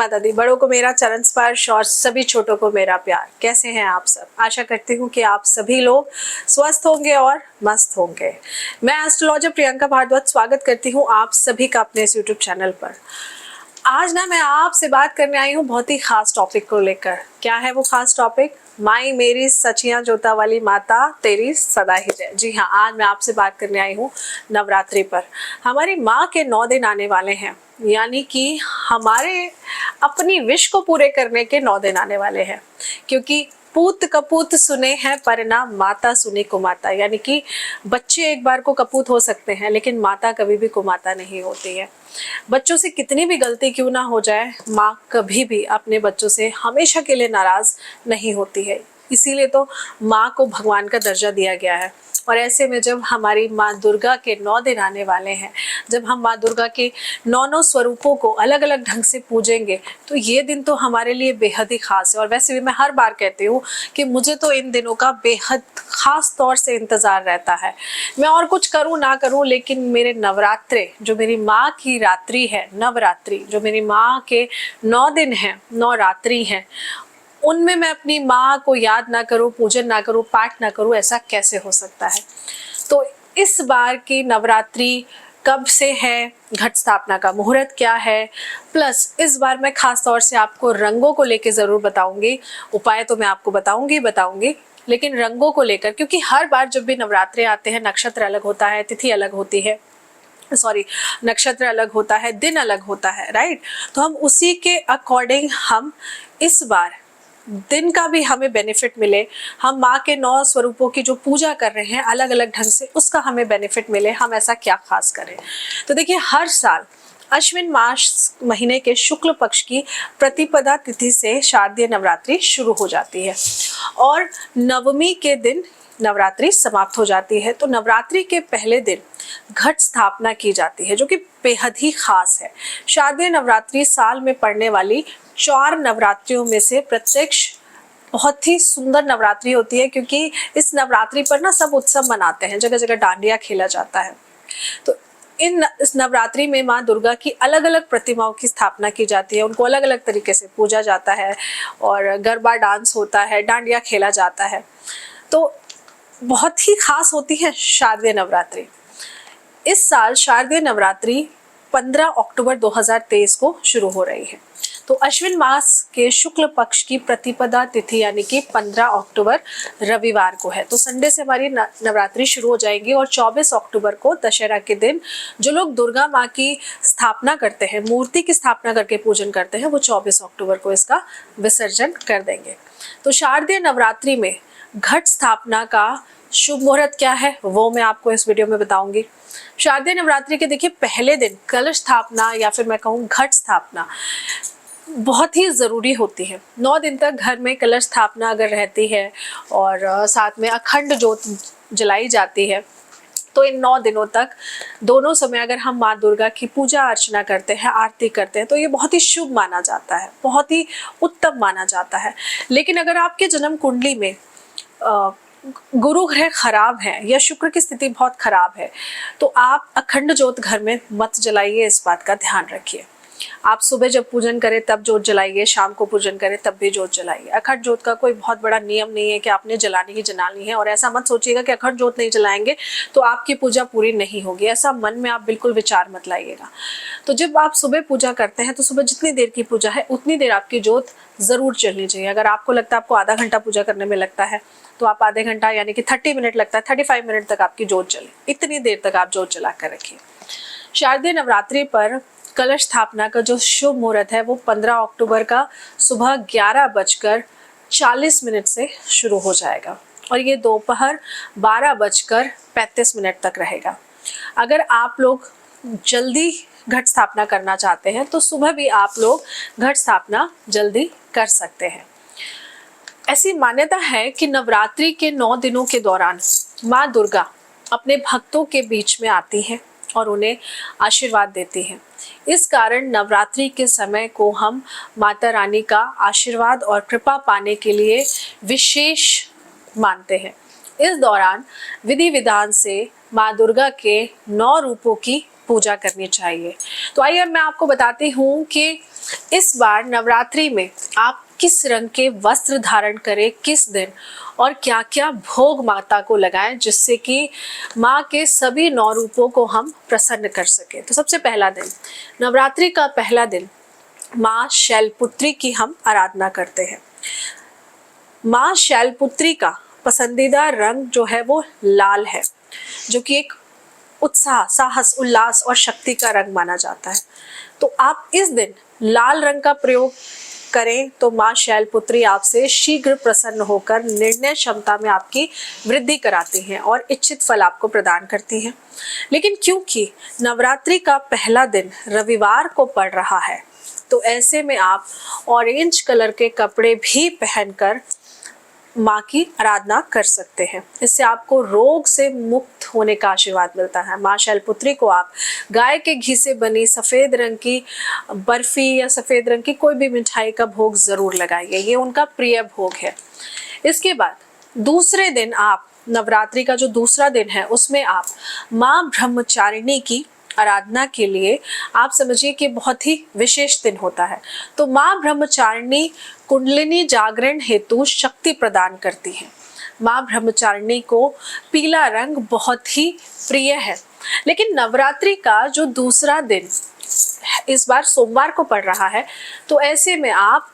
दादी, बड़ों को मेरा चरण स्पर्श और सभी छोटों को मेरा प्यार। कैसे हैं आप सब? आशा करती हूँ कि आप सभी लोग स्वस्थ होंगे और मस्त होंगे। मैं एस्ट्रोलॉजर प्रियंका भारद्वाज स्वागत करती हूँ आप सभी का अपने इस यूट्यूब चैनल पर। आज ना मैं आपसे बात करने आई हूँ बहुत ही खास टॉपिक को लेकर। क्या है वो खास टॉपिक? माई मेरी सचियां जोता वाली माता तेरी सदा ही जय। जी हाँ, आज मैं आपसे बात करने आई हूँ नवरात्रि पर। हमारी माँ के 9 दिन आने वाले हैं, यानी कि हमारे अपनी विश को पूरे करने के 9 दिन आने वाले हैं। क्योंकि पूत कपूत सुने हैं पर ना माता सुनी कुमाता, यानी कि बच्चे एक बार को कपूत हो सकते हैं लेकिन माता कभी भी कुमाता नहीं होती है। बच्चों से कितनी भी गलती क्यों ना हो जाए, माँ कभी भी अपने बच्चों से हमेशा के लिए नाराज नहीं होती है। इसीलिए तो माँ को भगवान का दर्जा दिया गया है। और ऐसे में जब हमारी माँ दुर्गा के 9 दिन आने वाले हैं, जब हम माँ दुर्गा के 9 स्वरूपों को अलग अलग ढंग से पूजेंगे, तो ये दिन तो हमारे लिए बेहद ही खास है। और वैसे भी मैं हर बार कहती हूँ कि मुझे तो इन दिनों का बेहद खास तौर से इंतज़ार रहता है। मैं और कुछ करूँ ना करूँ, लेकिन मेरे नवरात्रे, जो मेरी माँ की रात्रि है, नवरात्रि जो मेरी माँ के 9 दिन हैं, 9 रात्रि हैं, उनमें मैं अपनी माँ को याद ना करूँ, पूजन ना करूँ, पाठ ना करूँ, ऐसा कैसे हो सकता है? तो इस बार की नवरात्रि कब से है, घट स्थापना का मुहूर्त क्या है, प्लस इस बार मैं खास तौर से आपको रंगों को लेके ज़रूर बताऊंगी। उपाय तो मैं आपको बताऊंगी, लेकिन रंगों को लेकर, क्योंकि हर बार जब भी नवरात्रे आते हैं नक्षत्र अलग होता है, तिथि अलग होती है, नक्षत्र अलग होता है, दिन अलग होता है, राइट? तो हम उसी के अकॉर्डिंग हम इस बार दिन का भी हमें बेनिफिट मिले, हम माँ के 9 स्वरूपों की जो पूजा कर रहे हैं अलग अलग ढंग से, उसका हमें बेनिफिट मिले, हम ऐसा क्या खास करें? तो देखिए, हर साल अश्विन मास महीने के शुक्ल पक्ष की प्रतिपदा तिथि से शारदीय नवरात्रि शुरू हो जाती है और नवमी के दिन नवरात्रि समाप्त हो जाती है। तो नवरात्रि के पहले दिन घट स्थापना की जाती है, जो कि बेहद ही खास है। शारदीय नवरात्रि साल में पड़ने वाली 4 नवरात्रियों में से प्रत्यक्ष बहुत ही सुंदर नवरात्रि होती है, क्योंकि इस नवरात्रि पर ना सब उत्सव मनाते हैं, जगह जगह डांडिया खेला जाता है। तो इस नवरात्रि में माँ दुर्गा की अलग अलग प्रतिमाओं की स्थापना की जाती है, उनको अलग अलग तरीके से पूजा जाता है और गरबा डांस होता है, डांडिया खेला जाता है। तो बहुत ही खास होती है शारदीय नवरात्रि। इस साल शारदीय नवरात्रि 15 अक्टूबर 2023 को शुरू हो रही है। तो अश्विन मास के शुक्ल पक्ष की प्रतिपदा तिथि यानी कि 15 अक्टूबर रविवार को है। तो संडे से हमारी नवरात्रि शुरू हो जाएगी और 24 अक्टूबर को दशहरा के दिन जो लोग दुर्गा माँ की स्थापना करते हैं, मूर्ति की स्थापना करके पूजन करते हैं, वो 24 अक्टूबर को इसका विसर्जन कर देंगे। तो शारदीय नवरात्रि में घट स्थापना का शुभ मुहूर्त क्या है, वो मैं आपको इस वीडियो में बताऊंगी। शारदीय नवरात्रि के देखिए पहले दिन कलश स्थापना या फिर मैं कहूँ घट स्थापना बहुत ही ज़रूरी होती है। 9 दिन तक घर में कलश स्थापना अगर रहती है और साथ में अखंड ज्योत जलाई जाती है, तो इन 9 दिनों तक दोनों समय अगर हम माँ दुर्गा की पूजा अर्चना करते हैं, आरती करते हैं, तो ये बहुत ही शुभ माना जाता है, बहुत ही उत्तम माना जाता है। लेकिन अगर आपके जन्म कुंडली में गुरु ग्रह खराब है या शुक्र की स्थिति बहुत खराब है, तो आप अखंड ज्योत घर में मत जलाइए, इस बात का ध्यान रखिए। आप सुबह जब पूजन करें तब ज्योत जलाइए, शाम को पूजन करें तब भी ज्योत जलाइए। अखंड ज्योत का कोई बहुत बड़ा नियम नहीं है कि आपने जलानी ही जलानी है, और ऐसा मत सोचिएगा कि अखंड ज्योत नहीं जलाएंगे तो आपकी पूजा पूरी नहीं होगी, ऐसा मन में आप बिल्कुल विचार मत लाइएगा। तो जब आप सुबह पूजा करते हैं तो सुबह जितनी देर की पूजा है उतनी देर आपकी ज्योत ज़रूर चलनी चाहिए। अगर आपको लगता है आपको आधा घंटा पूजा करने में लगता है, तो आप आधे घंटा यानी कि 30 मिनट लगता है, 35 मिनट तक आपकी ज्योत चले, इतनी देर तक आप ज्योत जला कर रखिए। शारदीय नवरात्रि पर कलश स्थापना का जो शुभ मुहूर्त है वो 15 अक्टूबर का सुबह 11:40 से शुरू हो जाएगा और ये दोपहर 12:35 तक रहेगा। अगर आप लोग जल्दी घट स्थापना करना चाहते हैं तो सुबह भी आप लोग घट स्थापना जल्दी कर सकते हैं। ऐसी मान्यता है कि नवरात्रि के 9 दिनों के दौरान माँ दुर्गा अपने भक्तों के बीच में आती हैं और उन्हें आशीर्वाद देती हैं। इस कारण नवरात्रि के समय को हम माता रानी का आशीर्वाद और कृपा पाने के लिए विशेष मानते हैं। इस दौरान विधि विधान से माँ दुर्गा के 9 रूपों की पूजा करनी चाहिए। तो आइए मैं आपको बताती हूँ कि इस बार नवरात्रि में आप किस रंग के वस्त्र धारण करें, किस दिन, और क्या क्या भोग माता को लगाएं जिससे कि माँ के सभी 9 रूपों को हम प्रसन्न कर सकें। तो सबसे पहला दिन, नवरात्रि का पहला दिन, माँ शैलपुत्री की हम आराधना करते हैं। माँ शैलपुत्री का पसंदीदा रंग जो है वो लाल है, जो कि एक उत्साह, साहस, उल्लास और शक्ति का रंग माना जाता है। तो आप इस दिन लाल रंग का प्रयोग करें तो माँ शैलपुत्री आपसे शीघ्र प्रसन्न होकर निर्णय क्षमता में आपकी वृद्धि कराती हैं और इच्छित फल आपको प्रदान करती हैं। लेकिन क्योंकि नवरात्रि का पहला दिन रविवार को पड़ रहा है, तो ऐसे में आप ऑरेंज कलर के कपड़े भी पहनकर माँ की आराधना कर सकते हैं। इससे आपको रोग से मुक्त होने का आशीर्वाद मिलता है। माँ शैलपुत्री को आप गाय के घी से बनी सफ़ेद रंग की बर्फी या सफ़ेद रंग की कोई भी मिठाई का भोग ज़रूर लगाइए, ये उनका प्रिय भोग है। इसके बाद दूसरे दिन आप, नवरात्रि का जो दूसरा दिन है, उसमें आप माँ ब्रह्मचारिणी की आराधना के लिए आप समझिए कि बहुत ही विशेष दिन होता है। तो माँ ब्रह्मचारिणी कुंडलिनी जागरण हेतु शक्ति प्रदान करती है। माँ ब्रह्मचारिणी को पीला रंग बहुत ही प्रिय है। लेकिन नवरात्रि का जो दूसरा दिन इस बार सोमवार को पड़ रहा है, तो ऐसे में आप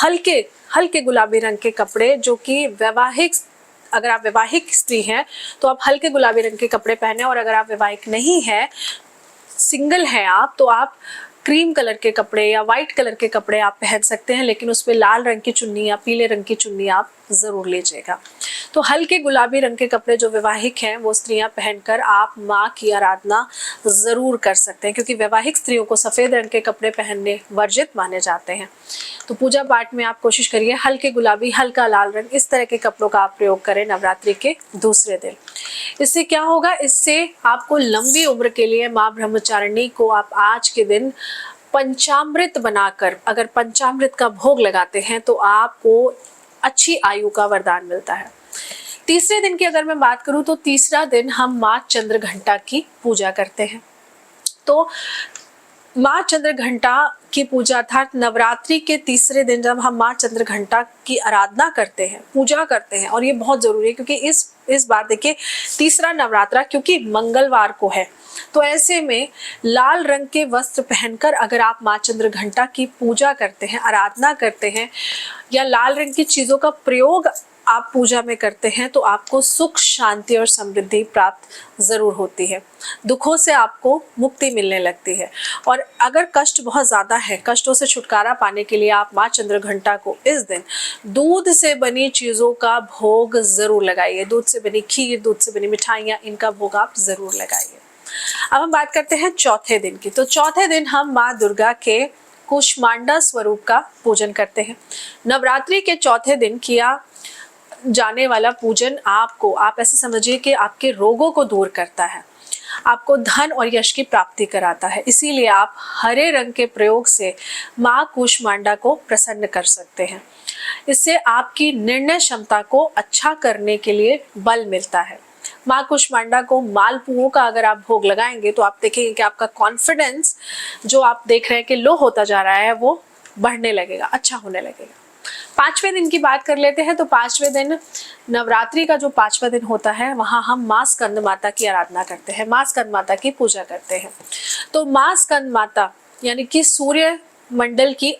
हल्के हल्के गुलाबी रंग के कपड़े, जो कि अगर आप वैवाहिक स्त्री हैं तो आप हल्के गुलाबी रंग के कपड़े पहने, और अगर आप वैवाहिक नहीं है, सिंगल हैं आप, तो आप क्रीम कलर के कपड़े या वाइट कलर के कपड़े आप पहन सकते हैं, लेकिन उसमें लाल रंग की चुन्नी या पीले रंग की चुन्नी आप ज़रूर लीजिएगा। तो हल्के गुलाबी रंग के कपड़े जो वैवाहिक हैं वो स्त्रियां पहनकर आप माँ की आराधना ज़रूर कर सकते हैं, क्योंकि वैवाहिक स्त्रियों को सफ़ेद रंग के कपड़े पहनने वर्जित माने जाते हैं। तो पूजा पाठ में आप कोशिश करिए हल्के गुलाबी, हल्का लाल रंग, इस तरह के कपड़ों का आप प्रयोग करें नवरात्रि के दूसरे दिन। इससे क्या होगा, इससे आपको लंबी उम्र के लिए माँ ब्रह्मचारिणी को आप आज के दिन पंचामृत बनाकर, अगर पंचामृत का भोग लगाते हैं तो आपको अच्छी आयु का वरदान मिलता है। तीसरे दिन की अगर मैं बात करूं, तो तीसरा दिन हम माँ चंद्रघंटा की पूजा करते हैं। तो माँ चंद्रघंटा की पूजा, अर्थात नवरात्रि के तीसरे दिन जब हम माँ चंद्रघंटा की आराधना करते हैं, पूजा करते हैं, और ये बहुत ज़रूरी है क्योंकि इस बार देखिए तीसरा नवरात्रा क्योंकि मंगलवार को है, तो ऐसे में लाल रंग के वस्त्र पहनकर अगर आप माँ चंद्रघंटा की पूजा करते हैं, आराधना करते हैं, या लाल रंग की चीज़ों का प्रयोग आप पूजा में करते हैं, तो आपको सुख, शांति और समृद्धि प्राप्त ज़रूर होती है। दुखों से आपको मुक्ति मिलने लगती है। और अगर कष्ट बहुत ज़्यादा है, कष्टों से छुटकारा पाने के लिए आप माँ चंद्रघंटा को इस दिन दूध से बनी चीज़ों का भोग ज़रूर लगाइए। दूध से बनी खीर, दूध से बनी मिठाइयाँ, इनका भोग आप ज़रूर लगाइए। अब हम बात करते हैं चौथे दिन की। तो चौथे दिन हम माँ दुर्गा के कूष्मांडा स्वरूप का पूजन करते हैं। नवरात्रि के चौथे दिन किया जाने वाला पूजन आप ऐसे समझिए कि आपके रोगों को दूर करता है, आपको धन और यश की प्राप्ति कराता है। इसीलिए आप हरे रंग के प्रयोग से माँ कूष्मांडा को प्रसन्न कर सकते हैं। इससे आपकी निर्णय क्षमता को अच्छा करने के लिए बल मिलता है। माँ कूष्मांडा को मालपुओं का अगर आप भोग लगाएंगे तो आप देखेंगे कि आपका कॉन्फिडेंस जो आप देख रहे हैं कि लो होता जा रहा है, वो बढ़ने लगेगा, अच्छा होने लगेगा। पांचवें दिन की बात कर लेते हैं। तो पांचवें दिन, नवरात्रि का जो पांचवा दिन होता है, वहाँ हम माँ स्कंद माता की आराधना करते हैं, माँ स्कंद माता की पूजा करते हैं। तो माँ स्कंद माता यानी कि सूर्य मंडल की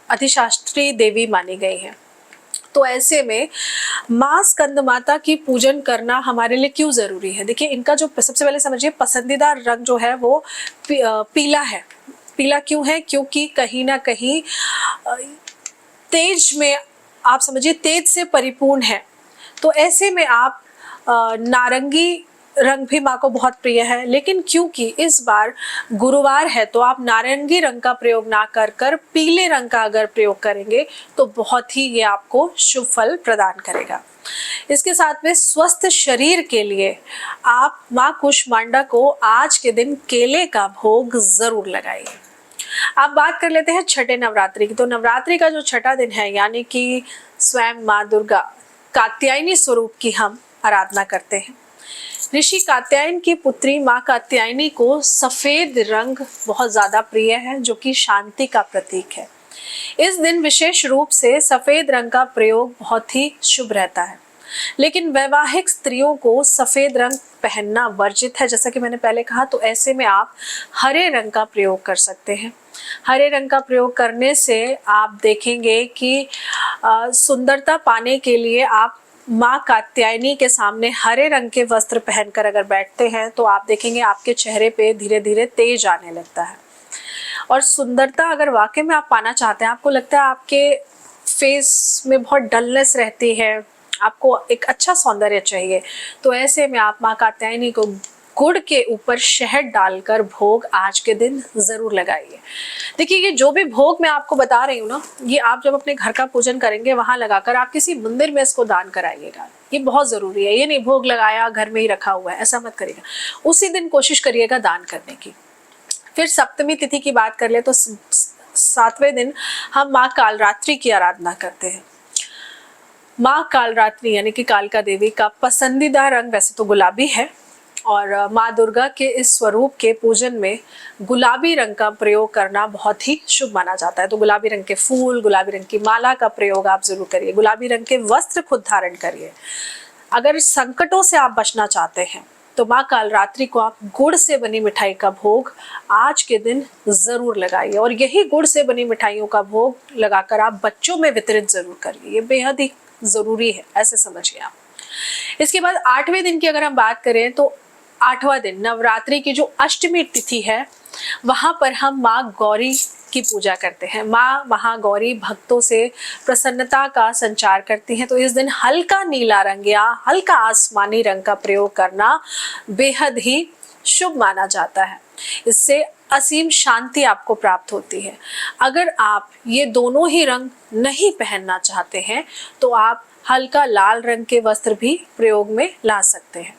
अधिशास्त्री देवी मानी गई है। तो ऐसे में माँ स्कंद माता की पूजन करना हमारे लिए क्यों ज़रूरी है? देखिए, इनका जो सबसे पहले समझिए पसंदीदा रंग जो है वो पीला है। पीला क्यों है? क्योंकि कहीं ना कहीं तेज में, आप समझिए तेज से परिपूर्ण है। तो ऐसे में आप नारंगी रंग भी माँ को बहुत प्रिय है, लेकिन क्योंकि इस बार गुरुवार है तो आप नारंगी रंग का प्रयोग ना कर पीले रंग का अगर प्रयोग करेंगे तो बहुत ही ये आपको शुभ फल प्रदान करेगा। इसके साथ में स्वस्थ शरीर के लिए आप माँ कूष्मांडा को आज के दिन केले का भोग जरूर लगाइए। अब बात कर लेते हैं छठे नवरात्रि की। तो नवरात्रि का जो छठा दिन है, यानी कि स्वयं माँ दुर्गा कात्यायनी स्वरूप की हम आराधना करते हैं। ऋषि कात्यायन की पुत्री माँ कात्यायनी को सफेद रंग बहुत ज्यादा प्रिय है, जो कि शांति का प्रतीक है। इस दिन विशेष रूप से सफेद रंग का प्रयोग बहुत ही शुभ रहता है, लेकिन वैवाहिक स्त्रियों को सफेद रंग पहनना वर्जित है, जैसा कि मैंने पहले कहा। तो ऐसे में आप हरे रंग का प्रयोग कर सकते हैं। हरे रंग का प्रयोग करने से आप देखेंगे कि सुंदरता पाने के लिए आप माँ कात्यायनी के सामने हरे रंग के वस्त्र पहनकर अगर बैठते हैं तो आप देखेंगे आपके चेहरे पे धीरे धीरे तेज आने लगता है। और सुंदरता अगर वाकई में आप पाना चाहते हैं, आपको लगता है आपके फेस में बहुत डलनेस रहती है, आपको एक अच्छा सौंदर्य चाहिए, तो ऐसे में आप माँ कात्यायनी को गुड़ के ऊपर शहद डालकर भोग आज के दिन जरूर लगाइए। देखिए, ये जो भी भोग मैं आपको बता रही हूँ ना, ये आप जब अपने घर का पूजन करेंगे वहां लगाकर आप किसी मंदिर में इसको दान कराइएगा। ये बहुत जरूरी है। ये नहीं भोग लगाया घर में ही रखा हुआ है, ऐसा मत करिएगा। उसी दिन कोशिश करिएगा दान करने की। फिर सप्तमी तिथि की बात कर ले तो 7वें दिन हम माँ कालरात्रि की आराधना करते हैं। माँ कालरात्रि यानी कि कालिका देवी का पसंदीदा रंग वैसे तो गुलाबी है, और माँ दुर्गा के इस स्वरूप के पूजन में गुलाबी रंग का प्रयोग करना बहुत ही शुभ माना जाता है। तो गुलाबी रंग के फूल, गुलाबी रंग की माला का प्रयोग आप जरूर करिए। गुलाबी रंग के वस्त्र खुद धारण करिए। अगर संकटों से आप बचना चाहते हैं तो माँ कालरात्रि को आप गुड़ से बनी मिठाई का भोग आज के दिन जरूर लगाइए, और यही गुड़ से बनी मिठाइयों का भोग लगाकर आप बच्चों में वितरित जरूर करिए। ये बेहद ही जरूरी है, ऐसे समझिए आप। इसके बाद 8वें दिन की अगर हम बात करें तो 8वां दिन नवरात्रि की जो अष्टमी तिथि है, वहां पर हम माँ गौरी की पूजा करते हैं। माँ महागौरी भक्तों से प्रसन्नता का संचार करती हैं, तो इस दिन हल्का नीला रंग या हल्का आसमानी रंग का प्रयोग करना बेहद ही शुभ माना जाता है। इससे असीम शांति आपको प्राप्त होती है। अगर आप ये दोनों ही रंग नहीं पहनना चाहते हैं तो आप हल्का लाल रंग के वस्त्र भी प्रयोग में ला सकते हैं।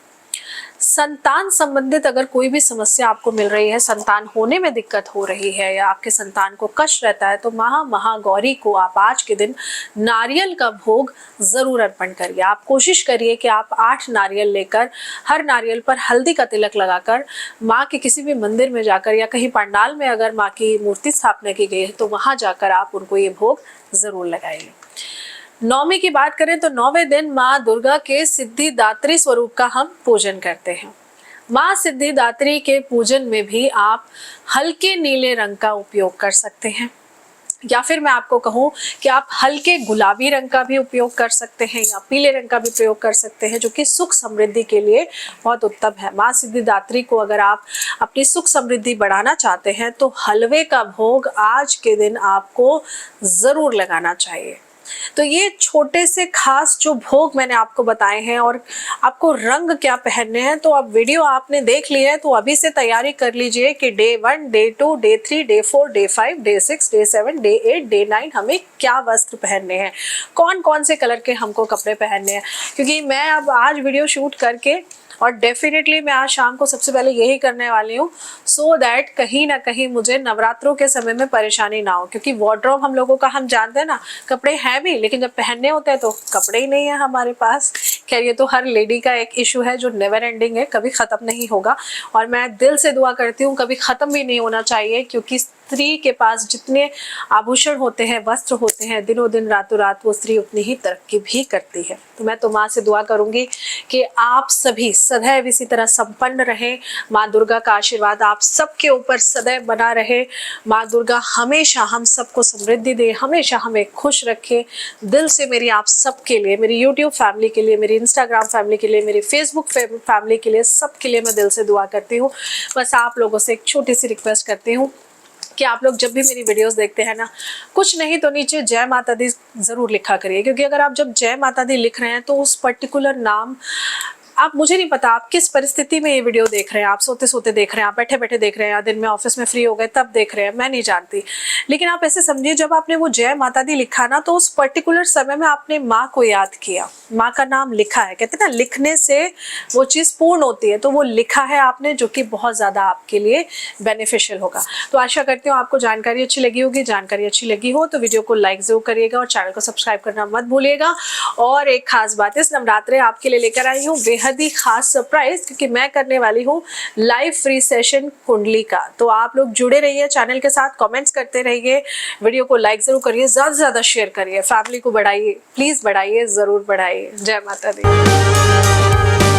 संतान संबंधित अगर कोई भी समस्या आपको मिल रही है, संतान होने में दिक्कत हो रही है या आपके संतान को कष्ट रहता है, तो महागौरी को आप आज के दिन नारियल का भोग जरूर अर्पण करिए। आप कोशिश करिए कि आप 8 नारियल लेकर हर नारियल पर हल्दी का तिलक लगाकर माँ के किसी भी मंदिर में जाकर या कहीं पंडाल में अगर माँ की मूर्ति स्थापना की गई है तो वहां जाकर आप उनको ये भोग जरूर लगाइए। 9वीं की बात करें तो 9वें दिन माँ दुर्गा के सिद्धिदात्री स्वरूप का हम पूजन करते हैं। माँ सिद्धिदात्री के पूजन में भी आप हल्के नीले रंग का उपयोग कर सकते हैं, या फिर मैं आपको कहूँ कि आप हल्के गुलाबी रंग का भी उपयोग कर सकते हैं या पीले रंग का भी प्रयोग कर सकते हैं, जो कि सुख समृद्धि के लिए बहुत उत्तम है। माँ सिद्धिदात्री को अगर आप अपनी सुख समृद्धि बढ़ाना चाहते हैं तो हलवे का भोग आज के दिन आपको जरूर लगाना चाहिए। तो ये छोटे से खास जो भोग मैंने आपको बताए हैं, और आपको रंग क्या पहनने हैं, तो अब वीडियो आपने देख ली है तो अभी से तैयारी कर लीजिए कि day 1, day 2, day 3, day 4, day 5, day 6, day 7, day 8, day 9 हमें क्या वस्त्र पहनने हैं, कौन कौन से कलर के हमको कपड़े पहनने हैं। क्योंकि मैं अब आज वीडियो शूट करके और डेफिनेटली मैं आज शाम को सबसे पहले यही करने वाली हूँ, सो दैट कहीं ना कहीं मुझे नवरात्रों के समय में परेशानी ना हो। क्योंकि वार्डरोब हम लोगों का, हम जानते हैं ना, कपड़े हैं भी लेकिन जब पहनने होते हैं तो कपड़े ही नहीं है हमारे पास। खैर, ये तो हर लेडी का एक इशू है जो नेवर एंडिंग है, कभी खत्म नहीं होगा। और मैं दिल से दुआ करती हूँ कभी खत्म भी नहीं होना चाहिए, क्योंकि स्त्री के पास जितने आभूषण होते हैं, वस्त्र होते हैं, दिनों दिन रातों रात वो स्त्री उतनी ही तरक्की भी करती है। तो मैं तो माँ से दुआ करूंगी कि आप सभी सदैव इसी तरह संपन्न रहें। माँ दुर्गा का आशीर्वाद आप सबके ऊपर सदैव बना रहे। माँ दुर्गा हमेशा हम सबको समृद्धि दे, हमेशा हमें खुश रखे। दिल से मेरी आप सबके लिए, मेरी यूट्यूब फैमिली के लिए, मेरी इंस्टाग्राम फैमिली के लिए, मेरी फेसबुक फैमिली के लिए, सबके लिए मैं दिल से दुआ करती हूँ। बस आप लोगों से एक छोटी सी रिक्वेस्ट करती हूँ कि आप लोग जब भी मेरी वीडियोस देखते हैं ना, कुछ नहीं तो नीचे जय माता दी जरूर लिखा करिए। क्योंकि अगर आप जब जय माता दी लिख रहे हैं तो उस पर्टिकुलर नाम, आप, मुझे नहीं पता आप किस परिस्थिति में ये वीडियो देख रहे हैं, आप सोते सोते देख रहे हैं, आप बैठे बैठे देख रहे हैं, या दिन में ऑफिस में फ्री हो गए तब देख रहे हैं, मैं नहीं जानती। लेकिन आप ऐसे समझिए, जब आपने वो जय माता दी लिखा ना, तो उस पर्टिकुलर समय में आपने माँ को याद किया, माँ का नाम लिखा है। कहते हैं ना, लिखने से वो चीज़ पूर्ण होती है, तो वो लिखा है आपने, जो कि बहुत ज़्यादा आपके लिए बेनिफिशियल होगा। तो आशा करती हूँ आपको जानकारी अच्छी लगी होगी। जानकारी अच्छी लगी हो तो वीडियो को लाइक जरूर करिएगा और चैनल को सब्सक्राइब करना मत भूलिएगा। और एक खास बात, इस नवरात्रे आपके लिए लेकर आई हूँ बेहद बेहद ही खास सरप्राइज, क्योंकि मैं करने वाली हूँ लाइव फ्री सेशन कुंडली का। तो आप लोग जुड़े रहिए चैनल के साथ, कमेंट्स करते रहिए, वीडियो को लाइक जरूर करिए, ज़्यादा से ज़्यादा शेयर करिए, फैमिली को बढ़ाइए, प्लीज़ बढ़ाइए, ज़रूर बढ़ाइए। जय माता दी।